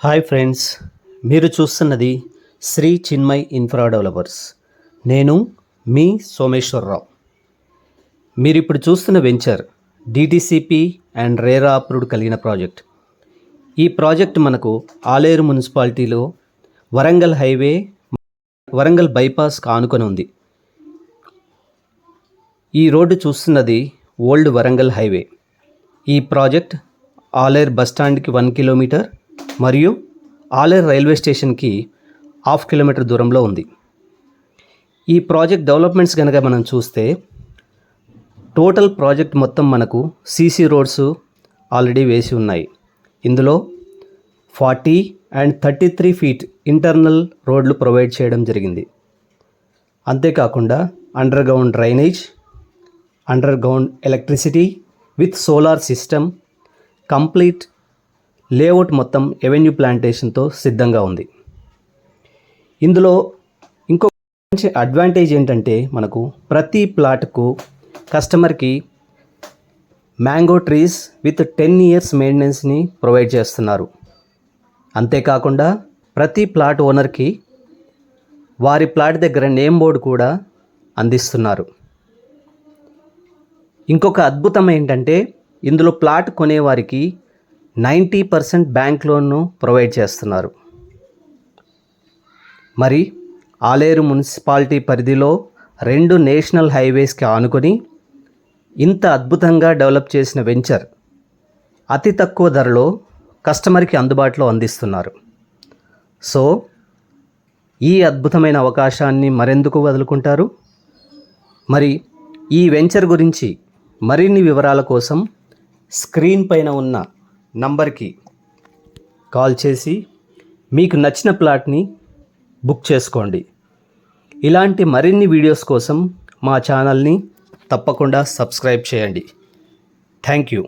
Hi friends, మీరు చూస్తున్నది Shri Chinmay infra developers. నేను మీ సోమేశ్వరరావు. మీరు ఇప్పుడు చూస్తున్న venture DTCP and RERA approved కలిగిన ప్రాజెక్ట్. ఈ ప్రాజెక్ట్ మనకు ఆలేరు మున్సిపాలిటీలో వరంగల్ హైవే, వరంగల్ బైపాస్ ఆనుకొని ఉంది. ఈ రోడ్డు చూస్తున్నది ఓల్డ్ వరంగల్ హైవే. ఈ ప్రాజెక్ట్ ఆలేరు బస్టాండ్కి 1 కిలోమీటర్ మరియు ఆలేరు రైల్వే స్టేషన్కి 1/2 కిలోమీటర్ దూరంలో ఉంది. ఈ ప్రాజెక్ట్ డెవలప్మెంట్స్ కనుక మనం చూస్తే టోటల్ ప్రాజెక్ట్ మొత్తం మనకు సీసీ రోడ్స్ ఆల్రెడీ వేసి ఉన్నాయి. ఇందులో 40 and 33 ఫీట్ ఇంటర్నల్ రోడ్లు ప్రొవైడ్ చేయడం జరిగింది. అంతేకాకుండా under ground drainage, under ground electricity with solar system, complete layout మొత్తం ఎవెన్యూ ప్లాంటేషన్తో సిద్ధంగా ఉంది. ఇందులో ఇంకో మంచి అడ్వాంటేజ్ ఏంటంటే మనకు ప్రతి ప్లాట్కు కస్టమర్కి మ్యాంగో ట్రీస్ విత్ 10 years మెయింటెనెన్స్ని ప్రొవైడ్ చేస్తున్నారు. అంతేకాకుండా ప్రతి ప్లాట్ ఓనర్కి వారి ప్లాట్ దగ్గర నేమ్ బోర్డు కూడా అందిస్తున్నారు. ఇంకొక అద్భుతం ఏంటంటే ఇందులో ప్లాట్ కొనేవారికి 90% బ్యాంక్ లోన్ను ప్రొవైడ్ చేస్తున్నారు. మరి ఆలేరు మున్సిపాలిటీ పరిధిలో 2 నేషనల్ హైవేస్కి ఆనుకొని ఇంత అద్భుతంగా డెవలప్ చేసిన వెంచర్ అతి తక్కువ ధరలో కస్టమర్కి అందుబాటులో అందిస్తున్నారు. సో ఈ అద్భుతమైన అవకాశాన్ని మరెందుకు వదులుకుంటారు? మరి ఈ వెంచర్ గురించి మరిన్ని వివరాల కోసం స్క్రీన్ పైన ఉన్న నంబర్కి కాల్ చేసి మీకు నచ్చిన ప్లాట్ని బుక్ చేసుకోండి. ఇలాంటి మరిన్ని వీడియోస్ కోసం మా ఛానల్ని తప్పకుండా సబ్స్క్రైబ్ చేయండి. Thank you.